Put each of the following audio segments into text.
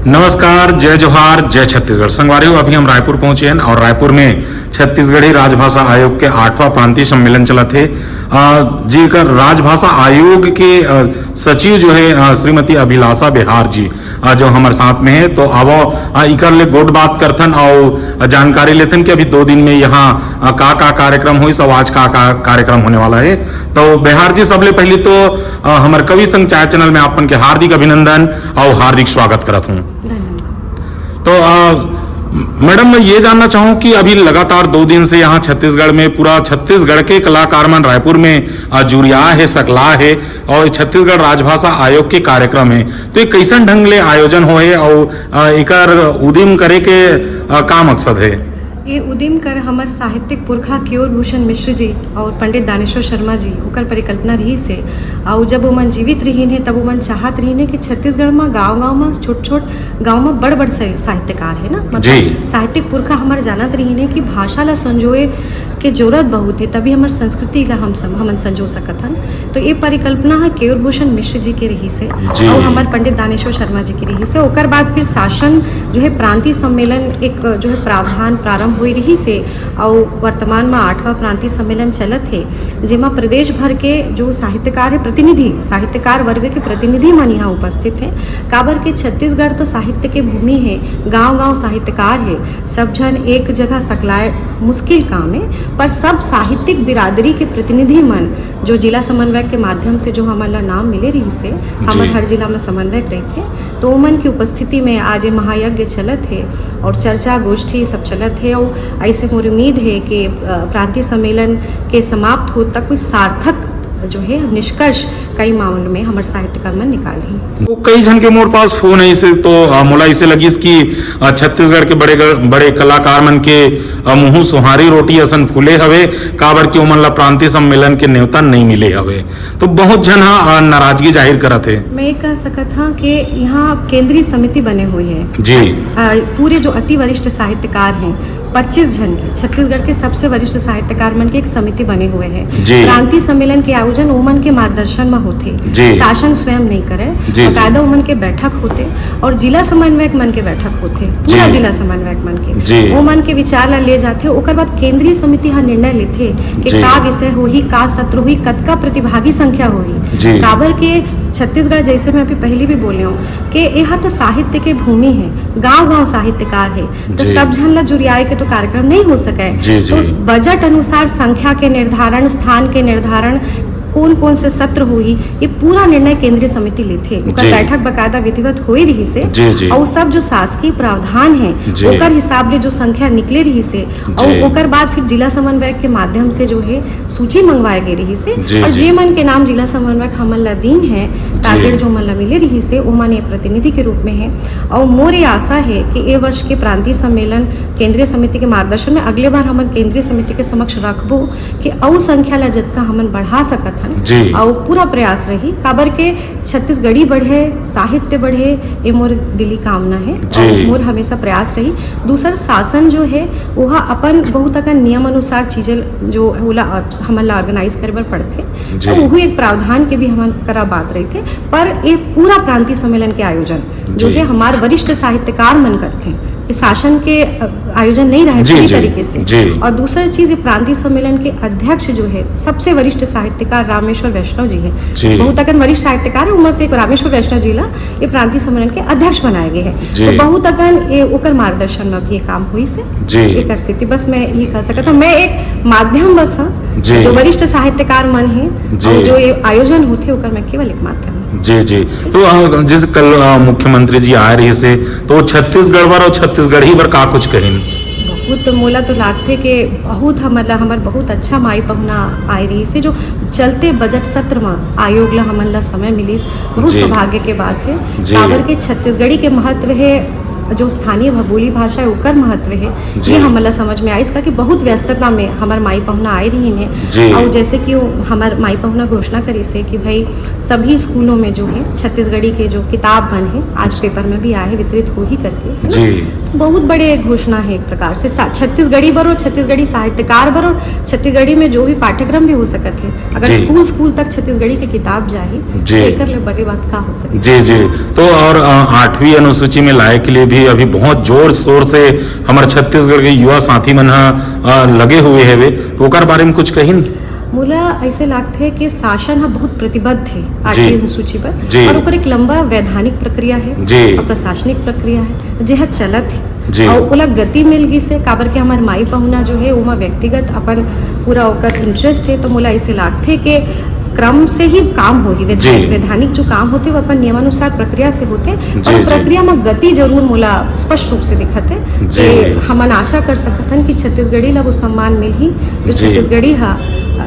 नमस्कार, जय जोहार, जय छत्तीसगढ़। संगवारियों, अभी हम रायपुर पहुंचे हैं और रायपुर में छत्तीसगढ़ी राजभाषा आयोग के 8वां प्रांतीय सम्मेलन चला थे। जी का राजभाषा आयोग के सचिव जो है श्रीमती अभिलाषा बिहार जी जो हमारे साथ में है, तो अब इकर ले गोट बात करथन और जानकारी लेथन कि अभी 2 दिन में यहाँ का कार्यक्रम हुई, सब आज का कार्यक्रम होने वाला है। तो बिहार जी, सबले पहले तो हमारे कवि संघ चाय चैनल में आपन के हार्दिक अभिनंदन और हार्दिक स्वागत करत हूँ। तो मैडम, मैं ये जानना चाहूँ कि अभी लगातार 2 दिन से यहाँ छत्तीसगढ़ में पूरा छत्तीसगढ़ के कलाकार मन रायपुर में जुड़िया है, सकला है और छत्तीसगढ़ राजभाषा आयोग के कार्यक्रम है, तो ये कैसन ढंग ले आयोजन हो है और एकर उद्यम करे के का मकसद है? ये उद्यम कर हमार साहित्यिक पुरखा केयूर भूषण मिश्र जी और पंडित दानेश्वर शर्मा जी ओकर परिकल्पना रही से, और जब वो मन जीवित रही है तब वो मन चाहत रही है कि छत्तीसगढ़ में गाँव में छोट गाँव में बड़ साहित्यकार है ना, मतलब साहित्यिक पुरखा हमारे जानत रही है कि भाषा ला संजोए के जरूरत बहुत है, तभी हमारे संस्कृति ला हमन संजो सकत हन। तो ये परिकल्पना है केयूर भूषण मिश्र जी के रही से और हमारे पंडित दानेश्वर शर्मा जी के रही से। ओकर बाद फिर शासन जो है प्रांतीय सम्मेलन एक जो है प्रावधान प्रारंभ हुई रही से, और वर्तमान में 8वां प्रांतीय सम्मेलन चलत है, जिसमें प्रदेश भर के जो साहित्यकार है, प्रतिनिधि साहित्यकार वर्ग के प्रतिनिधि मन यहाँ उपस्थित हैं। काबर के छत्तीसगढ़ तो साहित्य के भूमि है, गांव-गांव साहित्यकार है, सब जन एक जगह सकलाए मुश्किल काम है, पर सब साहित्यिक बिरादरी के प्रतिनिधि मन जो जिला समन्वयक के माध्यम से जो हमारा नाम मिले रही से, हमारे हर जिला में समन्वयक रहे थे, तो मन की उपस्थिति में आज ये महायज्ञ चलत है और चर्चा गोष्ठी सब चलत है। और ऐसे मोर उम्मीद है कि प्रांतीय सम्मेलन के समाप्त हो तक कोई सार्थक जो है निष्कर्ष कई मामलों में हमारे साहित्यकार मन निकाली। तो कई जन के मोर पास फोन है इसे, तो मोला इसे लगी कि छत्तीसगढ़ के बड़े कलाकार मन के मुँह सुहारी रोटी असन फूले हवे, काबर की ओमन ला प्रांतीय सम्मेलन के न्योता नहीं मिले हवे, तो बहुत जन नाराजगी जाहिर करत है। मैं ये कह सकत हाँ कि यहाँ केंद्रीय समिति बने हुई है जी, पूरे जो अति वरिष्ठ साहित्यकार हैं 25 जन के, छत्तीसगढ़ के सबसे वरिष्ठ साहित्यकार मन की एक समिति बने हुए हैं। प्रांतीय सम्मेलन के आयोजन ओमन के मार्गदर्शन में होते, शासन स्वयं नहीं करे, बकायदा ओमन के बैठक होते और जिला समन्वयक मन के बैठक होते, पूरा जिला समन्वयक मन के ओमन के विचार ला ले जाते। ओकर बाद केंद्रीय समिति यहाँ निर्णय लेते कि का विषय होही, का सत्र होही, कतका प्रतिभागी संख्या होही। काबर के छत्तीसगढ़, जैसे मैं अभी पहले भी बोले हूँ कि यह तो साहित्य के भूमि है, गांव-गांव साहित्यकार है, तो सब जन ला जुरियाए के तो कार्यक्रम नहीं हो सके। तो बजट अनुसार संख्या के निर्धारण, स्थान के निर्धारण, कौन कौन से सत्र हुई, ये पूरा निर्णय केंद्रीय समिति लेते। बैठक बकायदा विधिवत हो रही से और सब जो शासकीय प्रावधान है ओकर हिसाब ले जो संख्या निकले रही से, और ओकर बाद फिर जिला समन्वयक के माध्यम से जो है सूची मंगवाए गई रही से, और जे मन के नाम जिला समन्वयक हमन ला दीन है, टारगेट जो मन ला मिले रही से, वो मन प्रतिनिधि के रूप में है। और मोर ये आशा है कि ये वर्ष के प्रांतीय सम्मेलन केंद्रीय समिति के मार्गदर्शन में अगले बार हमन केंद्रीय समिति के समक्ष रखबो कि और संख्या ला जतका हमन बढ़ा सकत और पूरा प्रयास रही, काबर के छत्तीसगढ़ी बढ़े, साहित्य बढ़े, ये मोर दिली कामना है और मोर हमेशा प्रयास रही। दूसरा, शासन जो है वह अपन बहुत अकन नियम अनुसार चीजें जो होला हमन ऑर्गेनाइज करे बर पड़ते, तो वह एक प्रावधान के भी हम करा बात रही थे। पर ये पूरा प्रांतीय सम्मेलन के आयोजन जो है हमारे वरिष्ठ साहित्यकार मन करते हैं, शासन के आयोजन नहीं रहे पूरी तरीके से। और दूसरा चीज, प्रांतीय सम्मेलन के अध्यक्ष जो है सबसे वरिष्ठ साहित्यकार रामेश्वर वैष्णव जी है, बहुत अकन वरिष्ठ साहित्यकार है, उनमें से एक रामेश्वर वैष्णव जी ला ये प्रांतीय सम्मेलन के अध्यक्ष बनाए गए हैं, तो बहुत अकन ये ओकर मार्गदर्शन में भी ये काम हुई से ये कर सकती। बस मैं ये कह सकता हूँ, मैं एक माध्यम बस हाँ, जो वरिष्ठ साहित्यकार मन है और जो ये आयोजन होते ओकर मैं केवल एक माध्यम। जी, तो जिस कल मुख्यमंत्री जी आए रही से, तो छत्तीसगढ़ बर और छत्तीसगढ़ी बर का कुछ कहीं बहुत मोला तो लागते कि बहुत हमार बहुत अच्छा माई पहुना आई रही से, जो चलते बजट सत्र में आयोग ला हमन ला समय मिली, बहुत सौभाग्य के बात है। काबर के छत्तीसगढ़ी के महत्व है, जो स्थानीय भूगोली भाषा है ओकर महत्व है, ये हमला समझ में आई। इसका कि बहुत व्यस्तता में हमार माई पहुना आए रही हैं, और जैसे कि हमार माई पहुना घोषणा करी से कि भाई सभी स्कूलों में जो है छत्तीसगढ़ी के जो किताब बन है आज पेपर में भी आए वितरित हो ही करके, बहुत बड़े घोषणा है एक प्रकार से छत्तीसगढ़ी बरो, छत्तीसगढ़ी साहित्यकार बरो, छत्तीसगढ़ी में जो भी पाठ्यक्रम भी हो सकत है, अगर स्कूल तक छत्तीसगढ़ी की किताब जाही तो एकर ले बड़ी बात का हो सके। जी जी। तो और 8वीं अनुसूची में लाए के लिए भी अभी बहुत जोर शोर से हमारे छत्तीसगढ़ के युवा साथी मन लगे हुए है, तो ओकर बारे में कुछ कही? मोला ऐसे लागते है कि शासन बहुत प्रतिबद्ध है 8वीं अनुसूची पर, और ओकर एक लंबा वैधानिक प्रक्रिया है और प्रशासनिक प्रक्रिया है जेह चलत है, और ओला गति मिल गई से काबर के हमार माई पहुना जो है ओमा व्यक्तिगत अपन पूरा ओकर इंटरेस्ट है, तो मोला ऐसे लागते कि क्रम से ही काम होगी, वैधानिक जो काम होते वो अपन नियमानुसार प्रक्रिया से होते, और प्रक्रिया में गति जरूर मोला स्पष्ट रूप से दिखत है कि हमन आशा कर सकत हन कि छत्तीसगढ़ी ला वो सम्मान मिल ही जो छत्तीसगढ़ी हा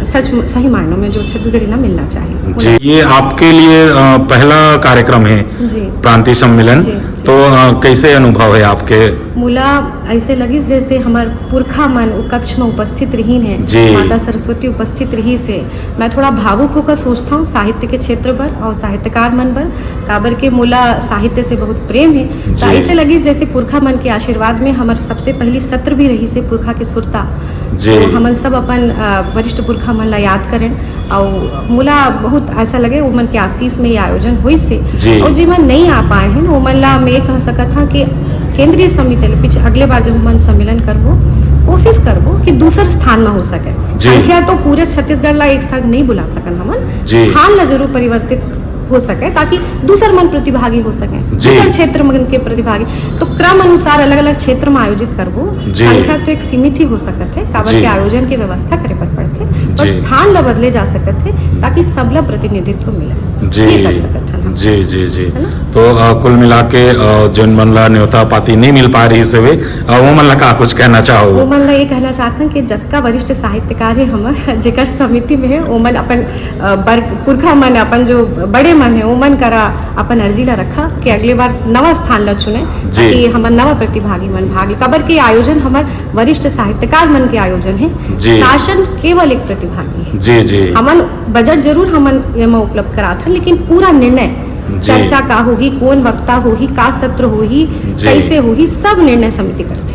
सही मायनों में जो छत्तीसगढ़ी ला मिलना चाहिए। जी, ये आपके लिए पहला कार्यक्रम है प्रांतीय सम्मेलन, तो कैसे अनुभव है आपके? मोला ऐसे लगी जैसे हमार पुरखा मन कक्ष में उपस्थित रही है, माता सरस्वती उपस्थित रही से मैं थोड़ा भावुक होकर सोचता हूँ साहित्य के क्षेत्र पर और साहित्यकार मन पर, काबर के मोला साहित्य से बहुत प्रेम है, तो ऐसे लगी जैसे पुरखा मन के आशीर्वाद में हमार सबसे पहली सत्र भी रही से पुरखा के सुरता, तो हमन सब अपन वरिष्ठ पुरखा मन ला याद करें, और मोला बहुत ऐसा लगे वो मन के आशीष में ये आयोजन हुई से, और जी मन नहीं आ पाए हैं वो मन ला मैं कह सकत था कि केंद्रीय समिति पीछे अगले बार जब हम सम्मेलन करबो कोशिश करबो कि दूसर स्थान में हो सके, संख्या तो पूरे छत्तीसगढ़ ला एक साथ नहीं बुला सकन, हमन स्थान ला जरूर परिवर्तित हो सके ताकि दूसर मन प्रतिभागी हो सके, दूसर क्षेत्र मन के प्रतिभागी, तो क्रम अनुसार अलग अलग क्षेत्र में आयोजित करबो, संख्या तो एक सीमित ही हो सकत है, काबर के आयोजन की व्यवस्था करे पर पड़थे, पर स्थान ला बदले जा सकत है ताकि सबला प्रतिनिधित्व मिले, ये कर सकत है। जी जी जी। तो कुल मिला के जिन मन ला न्योता पाती नहीं मिल पा रही से वे वो मन ला का कुछ कहना चाहो? वो मन ला ये कहना चाहता कि जतका वरिष्ठ साहित्यकार है हमार जेकर समिति में है वो मन अपन पुरखा मन अपन जो बड़े मन है वो मन करा अपन अर्जी ला रखा कि अगले बार नवा स्थान ला चुने ताकि हमार नवा प्रतिभागी मन भाग ले, काबर के आयोजन हमार वरिष्ठ साहित्यकार मन के आयोजन है, शासन केवल एक प्रतिभागी है। जी जी। हमन बजट जरूर हमन ये में उपलब्ध करात हैं, लेकिन पूरा निर्णय चर्चा का होगी, कौन वक्ता होगी, का सत्र होगी, कैसे होगी, सब निर्णय समिति करते हैं,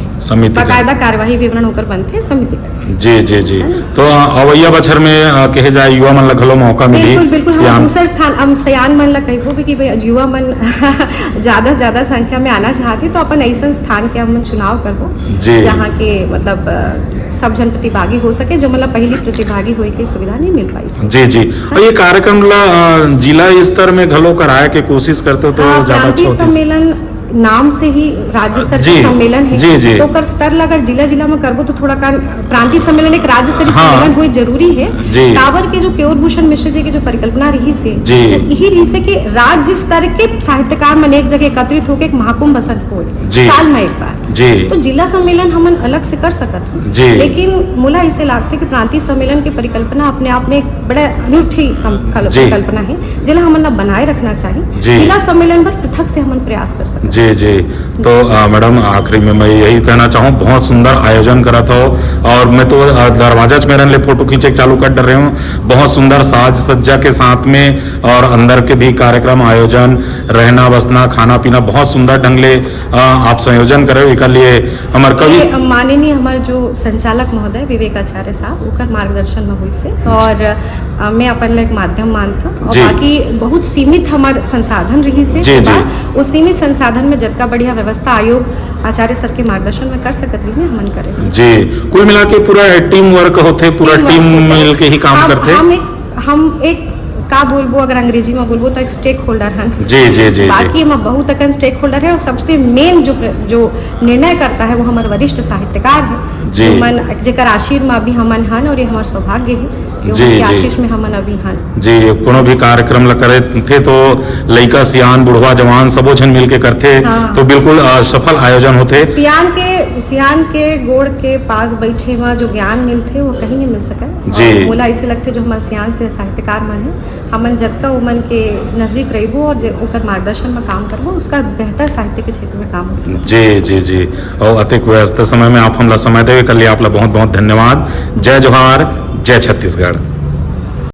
बाकायदा कार्यवाही विवरण होकर बनते हैं समिति करते हैं। जी जी जी। तो अवैया बछर में कहे जाए युवा मन ला घलो मौका मिली, बिल्कुल हम दूसर स्थान हम सयान मन ला कहो भी कि भाई युवा मन ज्यादा से ज्यादा संख्या में आना चाहते तो अपन ऐसा स्थान के हम चुनाव करबो जहाँ के मतलब सब जन प्रतिभागी हो सके, जो मतलब पहली प्रतिभागी होए के सुविधा नहीं मिल पाई। जी जी। और ये कार्यक्रम ला जिला स्तर में घलो कराए के कोशिश करते हो तो ज्यादा सम्मेलन नाम से ही राज्य स्तर का सम्मेलन है, तो कर स्तर ला अगर जिला में करबो तो थोड़ा का प्रांतीय सम्मेलन एक राज्य स्तरीय सम्मेलन हुई जरूरी है, काबर के जो केयूर भूषण मिश्र जी की जो परिकल्पना रही से यही रही से कि राज्य स्तर के साहित्यकार मन एक जगह एकत्रित होकर एक महाकुंभ बसन हो साल में एक बार, तो जिला सम्मेलन हमन अलग से कर सकत हैं, लेकिन मोला इसे लागते कि प्रांतीय सम्मेलन की परिकल्पना अपने आप में एक बड़ा अनूठी परिकल्पना है जिला हमन बनाए रखना चाहिए, जिला सम्मेलन पर पृथक से हमन प्रयास कर सकते। जी जी। तो मैडम आखिरी में मैं यही कहना चाहूँ बहुत सुंदर आयोजन करा था, और मैं तो दरवाजा मेरे लिए फोटो खींचे चालू कर डर रहे हूँ, बहुत सुंदर साज सज्जा के साथ में, और अंदर के भी कार्यक्रम आयोजन, रहना बसना खाना पीना बहुत सुंदर ढंग ले आप संयोजन करे, एक लिए हमारे कवि माननीय हमारे जो संचालक महोदय विवेकाचार्य साहब उनका मार्गदर्शन में हुई से, और मैं अपन एक माध्यम मानता और बाकी बहुत सीमित हमारे संसाधन रही से, वो सीमित संसाधन में जतका बढ़िया व्यवस्था आयोग आचार्य सर के मार्गदर्शन में कर सकत रही है हमन करे। जी, कुल मिला के पूरा टीम वर्क होते, पूरा टीम मिल के ही काम करते। हम एक का बोलबो अगर अंग्रेजी में बोलबो तो एक स्टेक होल्डर हैं। जी जी जी। बाकी में बहुत अकन स्टेक होल्डर है, और सबसे मेन जो निर्णय करता है वो हमारे वरिष्ठ साहित्यकार है, जी मन जेकर आशीर्वाद में अभी हमन हन, और ये हमार सौभाग्य है जी आशीष में हमन अभी हन। जी, कोनो भी कार्यक्रम ला करे थे तो लइका सियान बुढ़वा जवान सबो जन मिल के करते, तो बिल्कुल सफल आयोजन होते। सियान के गोड़ के पास बैठे में जो ज्ञान मिलते वो कहीं नहीं मिल सका जी। मोला ऐसे लगते जो हमारे सियान से साहित्यकार मन है हमन जतका उमन के नजदीक रहबो और ओकर मार्गदर्शन में काम करबो उतना बेहतर साहित्य के क्षेत्र में काम हो सके। जी जी जी। और अतिक व्यस्त समय में आप हमला समय देवे के लिए आप बहुत बहुत धन्यवाद। जय जोहार, जय छत्तीसगढ़।